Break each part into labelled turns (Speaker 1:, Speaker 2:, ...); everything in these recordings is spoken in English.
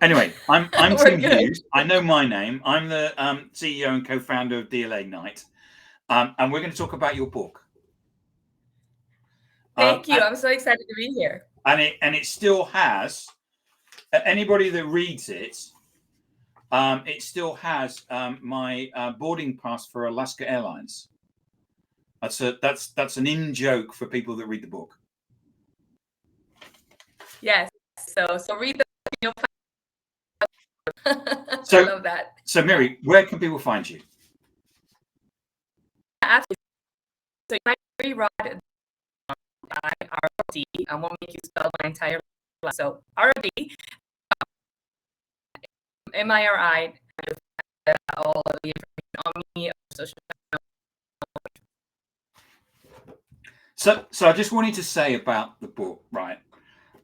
Speaker 1: Anyway, I'm
Speaker 2: We're
Speaker 1: Tim
Speaker 2: good.
Speaker 1: Hughes. I know my name. I'm the CEO and co-founder of DLA Ignite, and we're going to talk about your book.
Speaker 2: Thank you.
Speaker 1: And,
Speaker 2: I'm so excited to be here.
Speaker 1: it still has anybody that reads it. It still has my boarding pass for Alaska Airlines. That's an in joke for people that read the book.
Speaker 2: Yes. So read the you'll find I
Speaker 1: So
Speaker 2: love that.
Speaker 1: so Miri, where can people find you?
Speaker 2: Absolutely. So Miri Rod I-R-O-D. I won't make you spell my entire life. So R-O-D, M-I-R-I, all of the information on me, social
Speaker 1: So I just wanted to say about the book, right?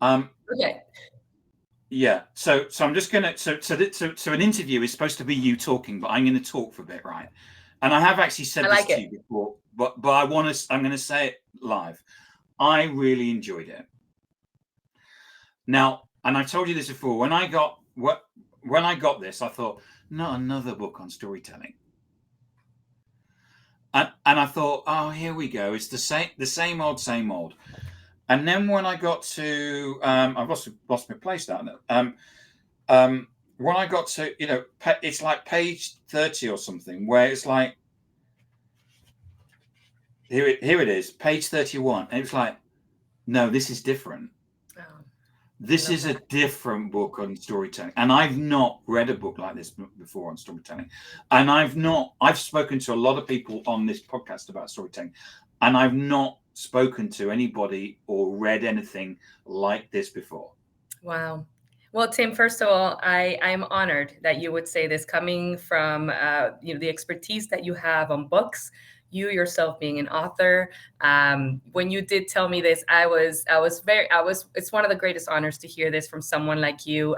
Speaker 2: Okay.
Speaker 1: Yeah. So I'm just gonna so an interview is supposed to be you talking, but I'm gonna talk for a bit, right? And I have actually
Speaker 2: I
Speaker 1: said this
Speaker 2: like
Speaker 1: to
Speaker 2: it.
Speaker 1: you before, but I'm gonna say it live. I really enjoyed it. Now, and I've told you this before, when I got this, I thought, not another book on storytelling. And I thought, oh, here we go. It's the same old, same old. And then when I got to, I've lost my place down there. When I got to, it's like page 30 or something, where it's like, here it is, page 31. And it's like, no, this is different.
Speaker 2: Oh, I
Speaker 1: This
Speaker 2: love
Speaker 1: is a
Speaker 2: that.
Speaker 1: different book on storytelling. And I've not read a book like this before on storytelling. And I've spoken to a lot of people on this podcast about storytelling. And I've not spoken to anybody or read anything like this before.
Speaker 2: Wow. Well, Tim, first of all, I'm honored that you would say this coming from the expertise that you have on books. You yourself being an author. When you did tell me this, it's one of the greatest honors to hear this from someone like you.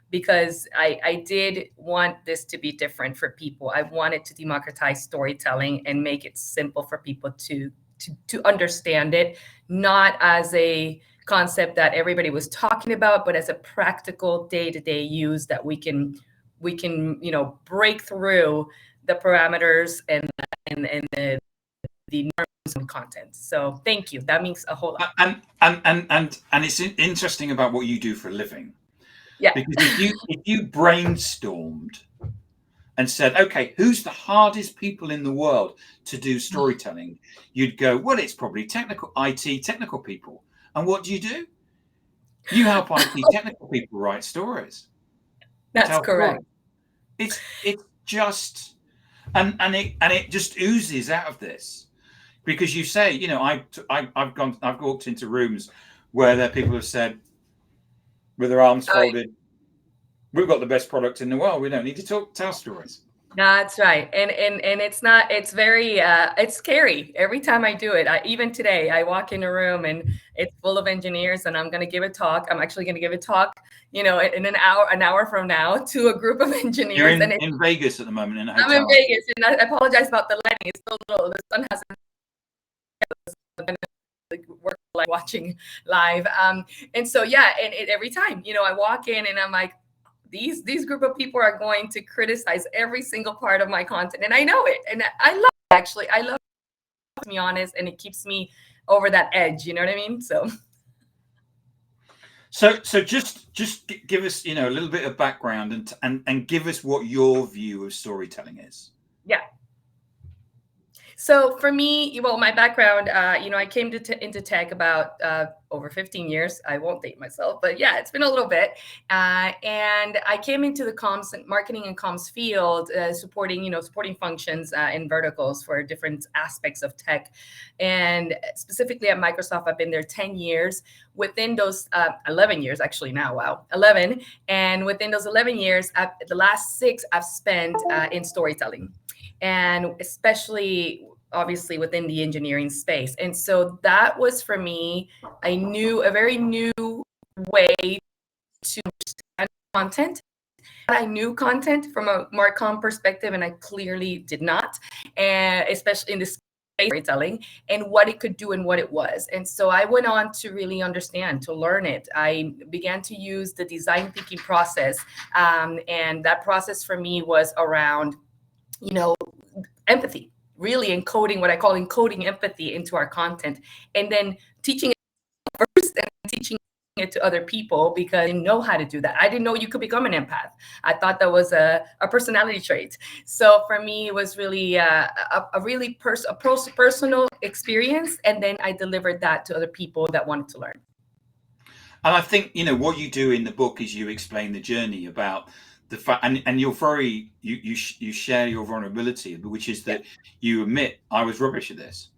Speaker 2: Because I did want this to be different for people. I wanted to democratize storytelling and make it simple for people to understand it, not as a concept that everybody was talking about, but as a practical day-to-day use that we can break through the parameters and the norms and content. So thank you. That means a whole lot.
Speaker 1: And it's interesting about what you do for a living,
Speaker 2: Yeah.
Speaker 1: because if you brainstormed and said, okay, who's the hardest people in the world to do storytelling, you'd go, well, it's probably technical people. And what do? You help IT technical people write stories,
Speaker 2: That's
Speaker 1: tell stories.
Speaker 2: correct.
Speaker 1: It's just and it just oozes out of this, because you say, I've walked into rooms where there people have said with their arms
Speaker 2: Oh,
Speaker 1: folded, we've got the best product in the world. We don't need to tell stories.
Speaker 2: that's right. And it's very it's scary every time I do it. Even today, I walk in a room and it's full of engineers and I'm going to give a talk. I'm actually going to give a talk, in an hour from now to a group of
Speaker 1: You're
Speaker 2: engineers and
Speaker 1: in Vegas at the moment in a
Speaker 2: I'm in
Speaker 1: hotel.
Speaker 2: Vegas and I apologize about the lighting. It's so little. The sun hasn't work like watching live. And so yeah, and every time, I walk in and I'm like, these group of people are going to criticize every single part of my content, and I know it, and I love it, actually. I love it, to be honest, and it keeps me over that edge. You know what I mean?
Speaker 1: So just give us, a little bit of background and give us what your view of storytelling is.
Speaker 2: Yeah. So for me, well, my background, I came into tech about over 15 years. I won't date myself, but yeah, it's been a little bit. And I came into the comms and marketing and comms field, supporting functions in verticals for different aspects of tech. And specifically at Microsoft, I've been there 10 years. Within those 11 years, actually now, wow, 11. And within those 11 years, the last 6 I've spent in storytelling, and especially obviously within the engineering space. And so that was for me a very new way to understand content. I knew content from a Marcom perspective, and I clearly did not, and especially in this storytelling and what it could do and what it was. And so I went on to really understand, to learn it. I began to use the design thinking process. And that process for me was around, empathy, really encoding what I call encoding empathy into our content, and then teaching it first and teaching it to other people, because I didn't know how to do that. I didn't know you could become an empath. I thought that was a personality trait. So for me, it was really a really personal experience. And then I delivered that to other people that wanted to learn.
Speaker 1: And I think, what you do in the book is you explain the journey about the fact, and you're very, you share your vulnerability, which is that you admit, I was rubbish at this.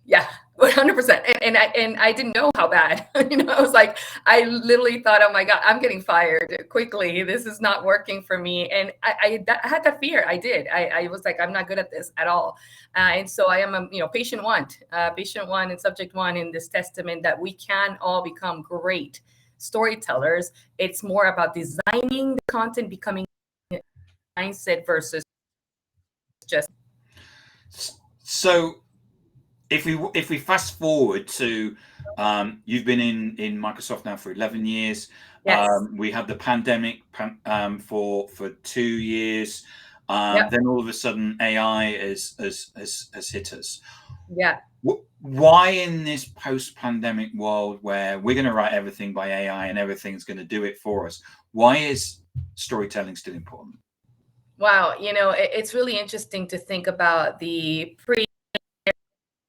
Speaker 2: Yeah, 100%. And I didn't know how bad. I was like, I literally thought, oh my God, I'm getting fired quickly. This is not working for me. And I had that fear. I did. I was like, I'm not good at this at all. And so I am a patient one and subject one in this testament that we can all become great storytellers. It's more about designing the content, becoming mindset versus just.
Speaker 1: So if we fast forward to, you've been in Microsoft now for 11 years.
Speaker 2: Yes.
Speaker 1: We had the pandemic for 2 years.
Speaker 2: Yep.
Speaker 1: Then all of a sudden AI has hit us.
Speaker 2: Yeah.
Speaker 1: Why in this post-pandemic world where we're going to write everything by AI and everything's going to do it for us, why is storytelling still important?
Speaker 2: Wow, it's really interesting to think about the pre,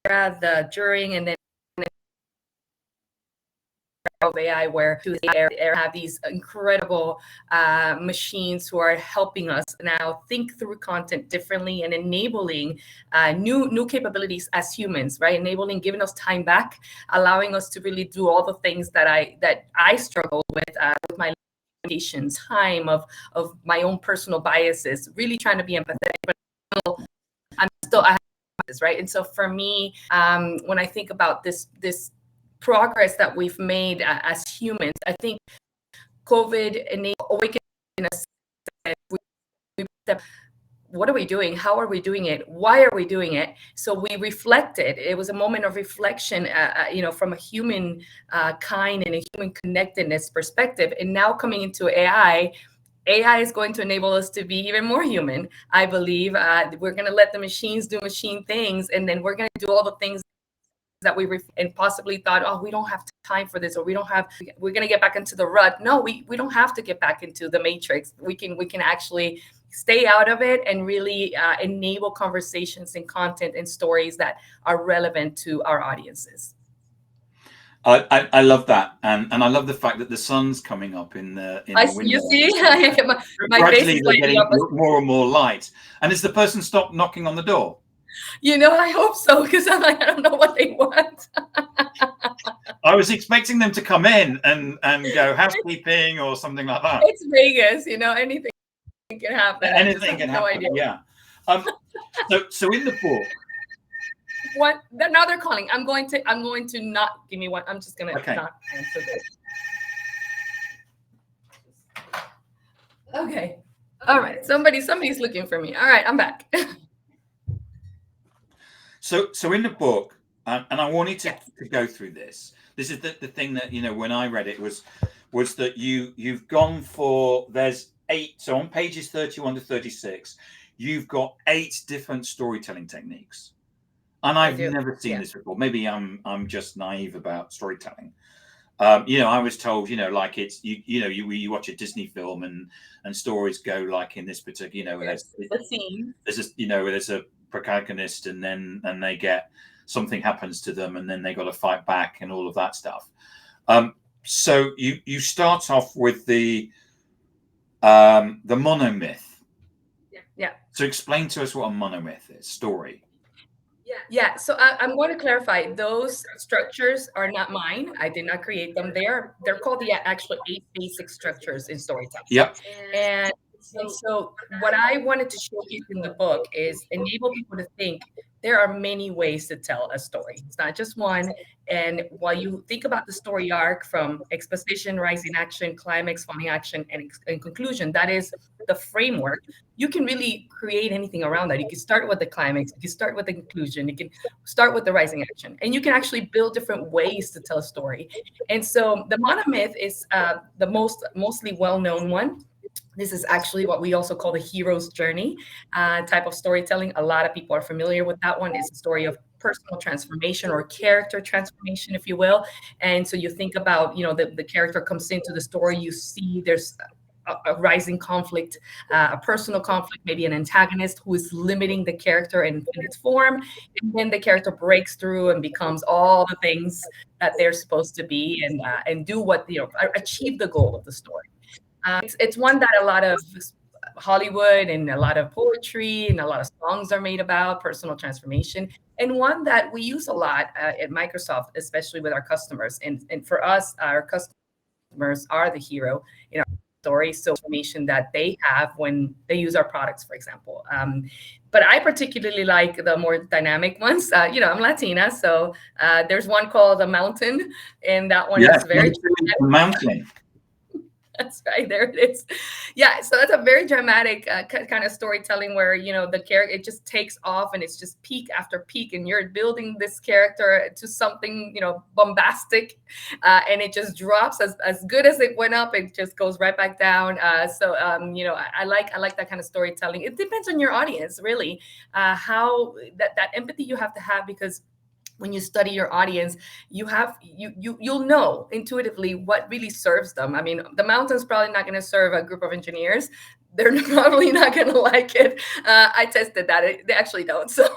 Speaker 2: the during, and then of AI, where they have these incredible machines who are helping us now think through content differently and enabling new capabilities as humans, right? Giving us time back, allowing us to really do all the things that I struggle with my limitations, time of my own personal biases, really trying to be empathetic, but I have this, right? And so for me, when I think about this progress that we've made as humans, I think COVID awakened us. What are we doing? How are we doing it? Why are we doing it? So we reflected. It was a moment of reflection, from a human kind and a human connectedness perspective. And now coming into AI is going to enable us to be even more human. I believe we're going to let the machines do machine things, and then we're going to do all the things that we and possibly thought, oh, we don't have time for this, or we're going to get back into the rut. No, we don't have to get back into the matrix. We can actually stay out of it and really enable conversations and content and stories that are relevant to our audiences.
Speaker 1: I love that, and I love the fact that the sun's coming up in the window.
Speaker 2: You see, my face is
Speaker 1: getting more and more light. And has the person stopped knocking on the door?
Speaker 2: I hope so, because I'm like, I don't know what they want.
Speaker 1: I was expecting them to come in and go housekeeping or something like that.
Speaker 2: It's Vegas, anything can happen.
Speaker 1: Anything can happen. Yeah. So in the book.
Speaker 2: What? Now they're calling. I'm going to not give me one. I'm just gonna not answer this. Okay. All right. Somebody's looking for me. All right, I'm back.
Speaker 1: So in the book, and I wanted to go through this. This is the thing that when I read it was that you've gone for, there's 8. So on pages 31 to 36, you've got 8 different storytelling techniques. And I've never seen this before. Maybe I'm just naive about storytelling. I was told, like it's you watch a Disney film and stories go like in this particular, there's a protagonist and they get something happens to them and then they got to fight back and all of that stuff. So you start off with the monomyth.
Speaker 2: Yeah.
Speaker 1: So explain to us what a monomyth is. Story.
Speaker 2: Yeah. So I'm going to clarify. Those structures are not mine. I did not create them. They're called the actual 8 basic structures in storytelling.
Speaker 1: Yep.
Speaker 2: And And so, what I wanted to showcase in the book is enable people to think there are many ways to tell a story. It's not just one. And while you think about the story arc from exposition, rising action, climax, falling action, and conclusion, that is the framework. You can really create anything around that. You can start with the climax, you can start with the conclusion, you can start with the rising action, and you can actually build different ways to tell a story. And so, the monomyth is the mostly well-known one. This is actually what we also call the hero's journey type of storytelling. A lot of people are familiar with that one. It's a story of personal transformation or character transformation, if you will. And so you think about, the character comes into the story, you see there's a rising conflict, a personal conflict, maybe an antagonist who is limiting the character in its form. And then the character breaks through and becomes all the things that they're supposed to be and do what, achieve the goal of the story. It's one that a lot of Hollywood and a lot of poetry and a lot of songs are made about personal transformation, and one that we use a lot at Microsoft, especially with our customers. And for us, our customers are the hero in our story. So information that they have when they use our products, for example. But I particularly like the more dynamic ones. I'm Latina, so there's one called The Mountain, and that one is very
Speaker 1: mountain.
Speaker 2: That's right. There it is. Yeah. So that's a very dramatic kind of storytelling where, the character, it just takes off and it's just peak after peak. And you're building this character to something, bombastic. And it just drops as good as it went up. It just goes right back down. I like that kind of storytelling. It depends on your audience, really, how that empathy you have to have, because when you study your audience, you'll know intuitively what really serves them. I mean, the mountain's probably not going to serve a group of engineers. They're probably not going to like it. I tested that; they actually don't. So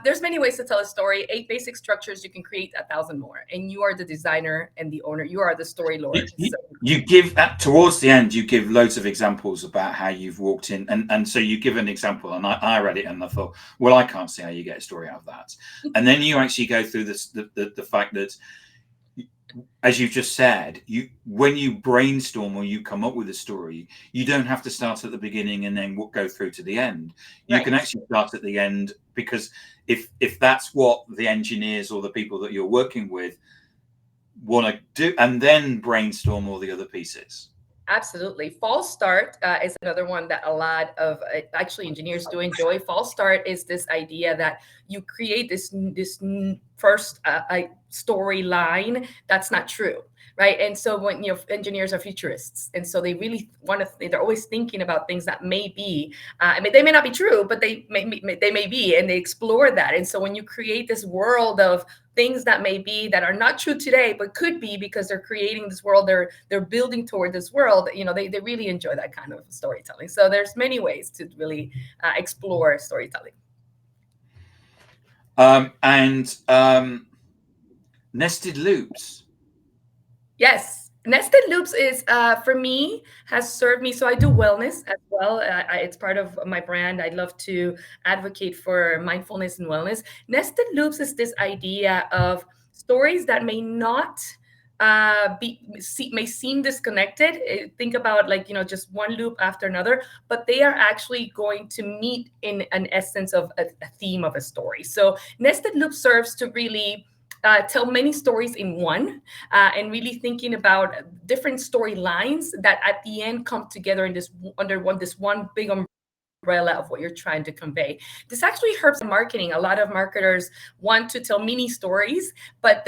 Speaker 2: there's many ways to tell a story. 8 basic structures. You can create 1,000 more, and you are the designer and the owner. You are the story lord.
Speaker 1: You give towards the end. You give loads of examples about how you've walked in, and so you give an example, and I read it and I thought, well, I can't see how you get a story out of that. And then you actually go through the fact that, as you just said, when you brainstorm or you come up with a story, you don't have to start at the beginning and then go through to the end. You can actually start at the end, because if that's what the engineers or the people that you're working with want to do, and then brainstorm all the other pieces.
Speaker 2: Absolutely. False start is another one that a lot of actually engineers do enjoy. False start is this idea that you create this first storyline that's not true, right? And so when engineers are futurists, and so they really they're always thinking about things that may be, they may not be true, but they may be, and they explore that. And so when you create this world of things that may be, that are not true today, but could be, because they're creating this world, they're building toward this world, they really enjoy that kind of storytelling. So there's many ways to really explore storytelling.
Speaker 1: Nested loops.
Speaker 2: Yes. Nested loops is, for me, has served me. So I do wellness as well. It's part of my brand. I love to advocate for mindfulness and wellness. Nested loops is this idea of stories that may not may seem disconnected. Think about just one loop after another, but they are actually going to meet in an essence of a theme of a story. So nested loop serves to really tell many stories in one, and really thinking about different storylines that at the end come together in this one big umbrella of what you're trying to convey. This actually helps in marketing. A lot of marketers want to tell mini stories, but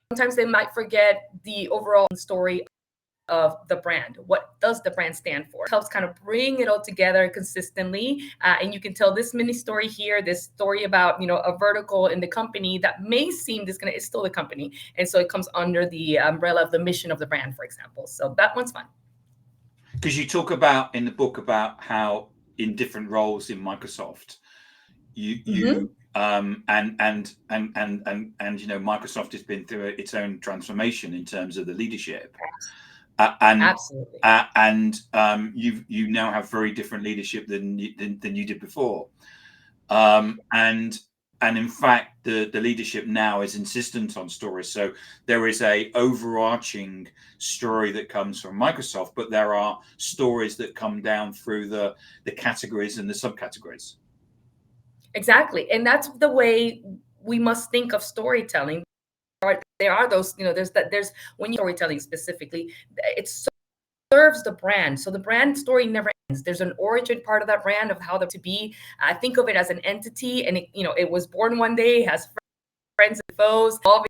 Speaker 2: sometimes they might forget the overall story of the brand. What does the brand stand for? It helps kind of bring it all together consistently. And you can tell this mini story here, this story about, a vertical in the company that may seem disconnected. It's still the company. And so it comes under the umbrella of the mission of the brand, for example. So that one's fun.
Speaker 1: Because you talk about in the book about how in different roles in Microsoft, Microsoft has been through its own transformation in terms of the leadership.
Speaker 2: Absolutely.
Speaker 1: You now have very different leadership than you did before. And and in fact, the leadership now is insistent on stories. So there is a overarching story that comes from Microsoft, but there are stories that come down through the categories and the subcategories.
Speaker 2: Exactly. And that's the way we must think of storytelling. There are those, there's when you storytelling specifically, it serves the brand. So the brand story never ends. There's an origin part of that brand of how to be. I think of it as an entity, and it was born one day, has friends and foes, evolving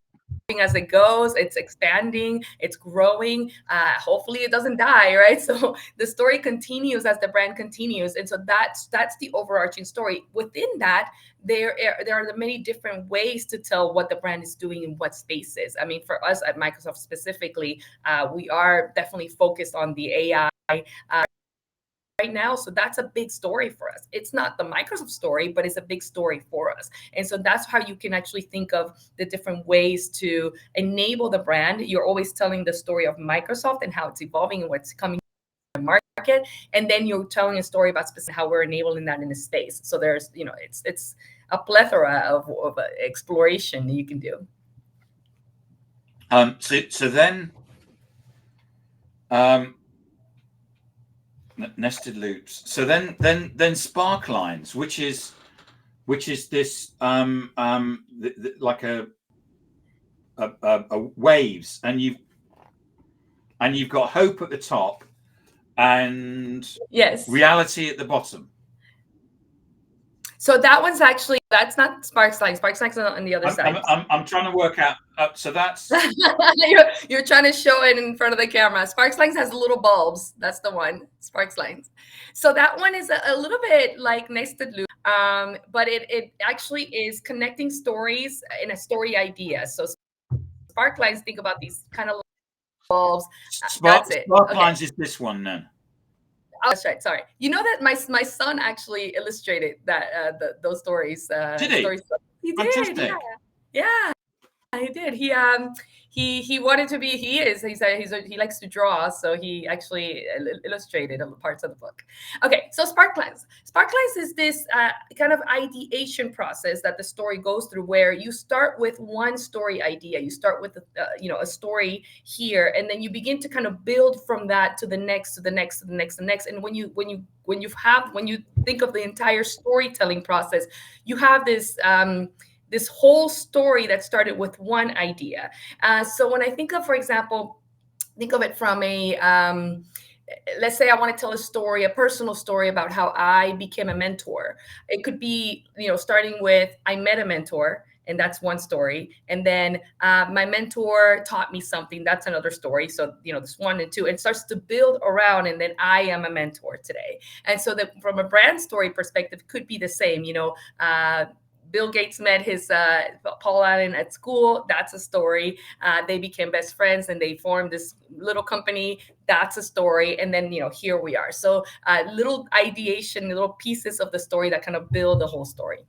Speaker 2: as it goes. It's expanding, it's growing. Hopefully it doesn't die, right? So the story continues as the brand continues, and so that's the overarching story. Within that, there are the many different ways to tell what the brand is doing in what spaces. I mean, for us at Microsoft specifically, we are definitely focused on the AI right now. So that's a big story for us. It's not the Microsoft story, but it's a big story for us. And so that's how you can actually think of the different ways to enable the brand. You're always telling the story of Microsoft and how it's evolving and what's coming to the market. And then you're telling a story about specifically how we're enabling that in the space. So there's, it's a plethora of exploration that you can do.
Speaker 1: So then, nested loops. So then spark lines, which is this like a waves, and you've got hope at the top and
Speaker 2: Yes,
Speaker 1: reality at the bottom.
Speaker 2: So that one's actually, that's not Sparks Lines. Sparks Lines on the other side.
Speaker 1: I'm trying to work out. So that's
Speaker 2: you're trying to show it in front of the camera. Sparks Lines has little bulbs. That's the one. Sparks Lines. So that one is a little bit like nested loop, but it actually is connecting stories in a story idea. So Spark Lines, think about these kind of bulbs. That's it.
Speaker 1: Spark Lines is this one then.
Speaker 2: Oh, that's right. Sorry. You know that my son actually illustrated that those stories.
Speaker 1: Did he?
Speaker 2: Stories. He
Speaker 1: Fantastic.
Speaker 2: did. Yeah. He did. He wanted to be. He likes to draw, so he actually illustrated parts of the book. Okay, so Sparklines. Sparklines is this kind of ideation process that the story goes through, where you start with one story idea. You start with a story here, and then you begin to kind of build from that to the next, to the next, to the next, to the next. And when you think of the entire storytelling process, you have this whole story that started with one idea. So when I think of, for example, think of it from let's say I want to tell a story, a personal story about how I became a mentor. It could be, starting with I met a mentor, and that's one story. And then my mentor taught me something. That's another story. So, this 1 and 2, and starts to build around. And then I am a mentor today. And so that from a brand story perspective, could be the same. Bill Gates met his Paul Allen at school. That's a story. They became best friends and they formed this little company. That's a story. And then, here we are. So little ideation, little pieces of the story that kind of build the whole story.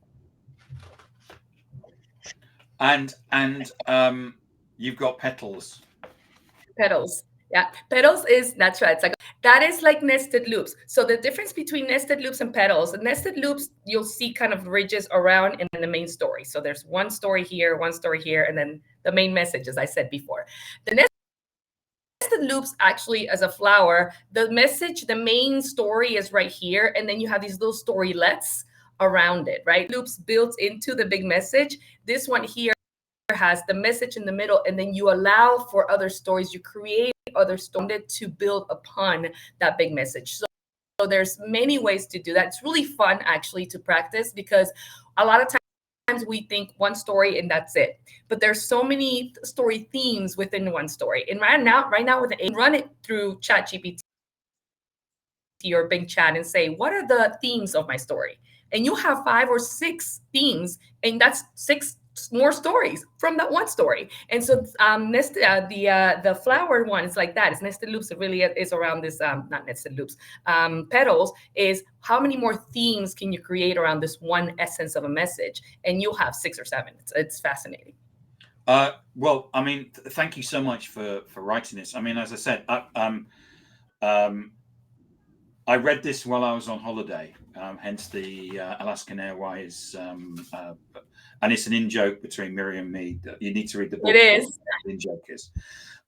Speaker 1: And you've got petals.
Speaker 2: Petals. Yeah, petals that's right. It's like that is like nested loops. So the difference between nested loops and petals, nested loops, you'll see kind of ridges around in the main story. So there's one story here, and then the main message, as I said before. The nested loops actually, as a flower, the message, the main story is right here, and then you have these little storylets around it, right? Loops built into the big message. This one here has the message in the middle, and then you allow for other stories. You create other stories to build upon that big message. So there's many ways to do that. It's really fun actually to practice, because a lot of times we think one story and that's it, but there's so many story themes within one story. And right now with it, run it through ChatGPT or Bing Chat and say, what are the themes of my story? And you have 5 or 6 themes, and that's 6 more stories from that one story. And so the flower one is like that. It's nested loops. It really is around this, not nested loops, petals, is how many more themes can you create around this one essence of a message? And you'll have 6 or 7. It's fascinating.
Speaker 1: Well, I mean, thank you so much for writing this. I mean, as I said, I read this while I was on holiday, hence the Alaskan Airways and it's an in-joke between Miri and me. You need to read the book.
Speaker 2: It is.
Speaker 1: The in-joke is.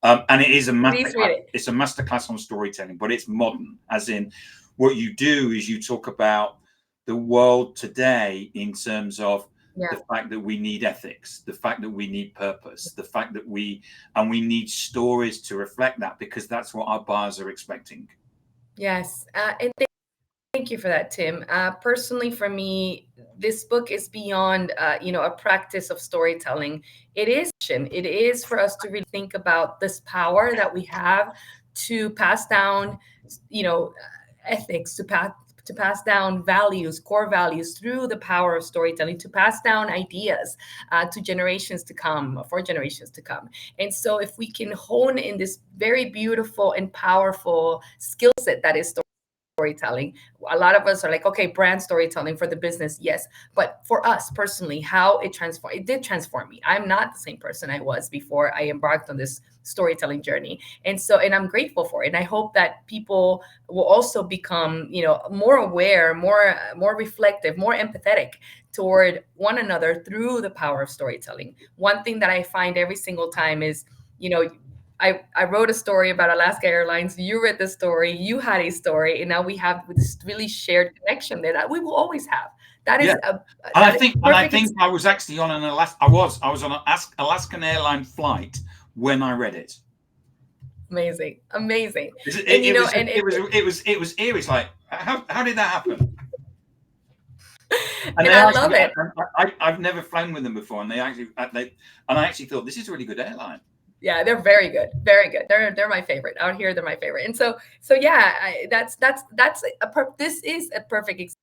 Speaker 1: And it is a
Speaker 2: Please read
Speaker 1: masterclass.
Speaker 2: it.
Speaker 1: It's a masterclass on storytelling, but it's modern, as in what you do is you talk about the world today in terms of the fact that we need ethics, the fact that we need purpose, the fact that we need stories to reflect that, because that's what our buyers are expecting.
Speaker 2: Yes. And thank you for that, Tim. Personally, for me, this book is beyond, a practice of storytelling. It is for us to really think about this power that we have to pass down, ethics, to pass down values, core values through the power of storytelling, to pass down ideas to generations to come, for generations to come. And so if we can hone in this very beautiful and powerful skill set that is storytelling. A lot of us are like, okay, brand storytelling for the business, yes. But for us personally, how it did transform me. I'm not the same person I was before I embarked on this storytelling journey. And I'm grateful for it. And I hope that people will also become, more aware, more reflective, more empathetic toward one another through the power of storytelling. One thing that I find every single time is, I wrote a story about Alaska Airlines. You read the story. You had a story, and now we have this really shared connection there that we will always have. That is,
Speaker 1: I think I was actually on an I was on an Alaskan airline flight when I read it.
Speaker 2: Amazing.
Speaker 1: It was eerie. It's like, how did that happen?
Speaker 2: And I love it.
Speaker 1: I've never flown with them before, and I actually thought, this is a really good airline.
Speaker 2: Yeah, they're very good, very good. They're my favorite out here. They're my favorite, and so yeah, this is a perfect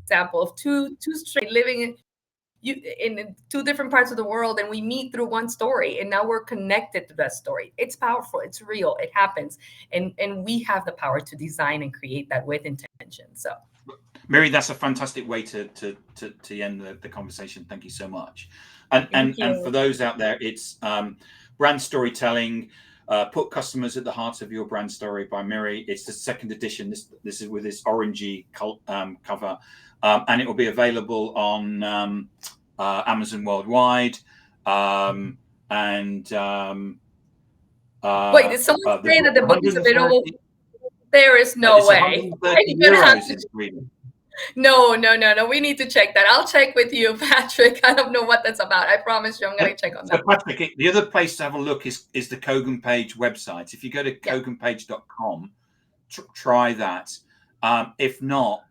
Speaker 2: example of two straight living in two different parts of the world, and we meet through one story, and now we're connected to that story. It's powerful. It's real. It happens, and we have the power to design and create that with intention. So,
Speaker 1: Miri, that's a fantastic way to end the conversation. Thank you so much. And for those out there, it's brand storytelling, put customers at the heart of your brand story by Miri. It's the second edition. This is with this orangey cover, and it will be available on Amazon worldwide.
Speaker 2: Wait, did someone say that the book is available? There is no way. No. We need to check that. I'll check with you, Patrick. I don't know what that's about. I promise you I'm going to check on that.
Speaker 1: So Patrick, the other place to have a look is the Kogan Page website. If you go to koganpage.com, try that. If not,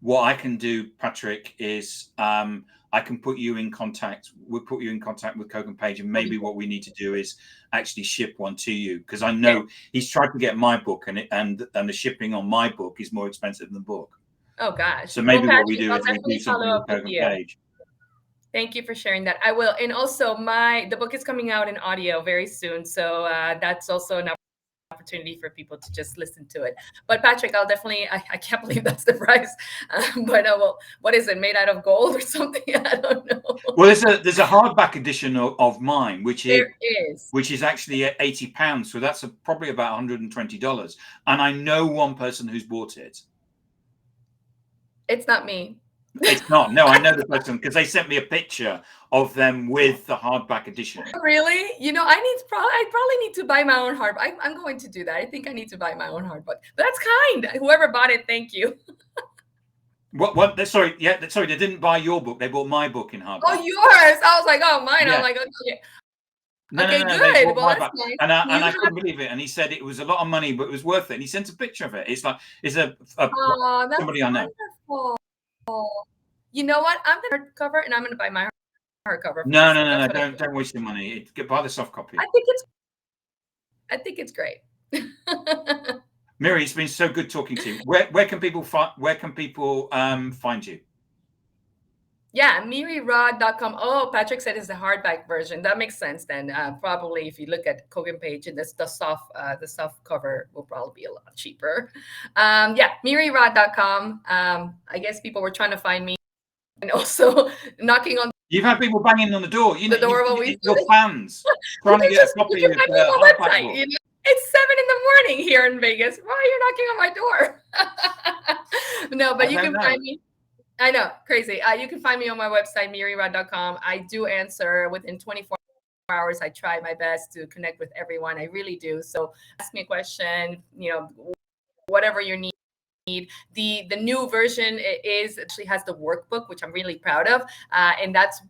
Speaker 1: what I can do, Patrick, is I can put you in contact. We'll put you in contact with Kogan Page, and maybe what we need to do is actually ship one to you, because I know he's tried to get my book, and the shipping on my book is more expensive than the book.
Speaker 2: Oh gosh.
Speaker 1: So maybe what we do is we do something with Kogan Page.
Speaker 2: Thank you for sharing that. I will. And also the book is coming out in audio very soon. So that's also an opportunity for people to just listen to it. But Patrick, I'll definitely, I can't believe that's the price. But what is it, made out of gold or something? I don't know.
Speaker 1: Well, there's a hardback edition of mine, which is actually at £80. So that's probably about $120. And I know one person who's bought it.
Speaker 2: It's not me.
Speaker 1: It's not. No, I know the person because they sent me a picture of them with the hardback edition.
Speaker 2: Really? I probably need to buy my own hardback. I'm going to do that. I think I need to buy my own hardback. But that's kind. Whoever bought it, thank you.
Speaker 1: What? Sorry. Yeah. Sorry. They didn't buy your book. They bought my book in hardback.
Speaker 2: Oh, yours. I was like, oh, mine. Yeah. I'm like, okay.
Speaker 1: No,
Speaker 2: good.
Speaker 1: Well, that's nice. And I couldn't believe it. And he said it was a lot of money, but it was worth it. And he sent a picture of it. It's like somebody I know.
Speaker 2: Wonderful. You know what? I'm going to hardcover, and I'm going to buy my hardcover.
Speaker 1: No. Don't waste your money. Buy the soft copy.
Speaker 2: I think it's great.
Speaker 1: Miri, it's been so good talking to you. Where can people find you?
Speaker 2: Yeah, mirirod.com. Oh, Patrick said it's the hardback version. That makes sense then. Probably if you look at Kogan Page, and the soft cover will probably be a lot cheaper. Yeah, mirirod.com. I guess people were trying to find me, and also knocking on.
Speaker 1: You've had people banging on the door.
Speaker 2: The door your
Speaker 1: fans trying to get a copy of the
Speaker 2: website. It's 7 a.m. here in Vegas. Why are you knocking on my door? No, but you can find me. I know, crazy. You can find me on my website, mirirod.com. I do answer within 24 hours. I try my best to connect with everyone. I really do. So ask me a question, whatever you need. The new version is actually has the workbook, which I'm really proud of, and that's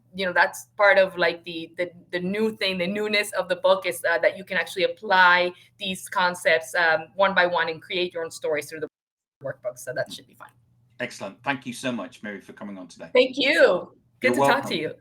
Speaker 2: part of like the new thing. The newness of the book is that you can actually apply these concepts one by one and create your own stories through the workbook. So that should be fun.
Speaker 1: Excellent. Thank you so much, Miri, for coming on today.
Speaker 2: Thank you. Good to talk to you.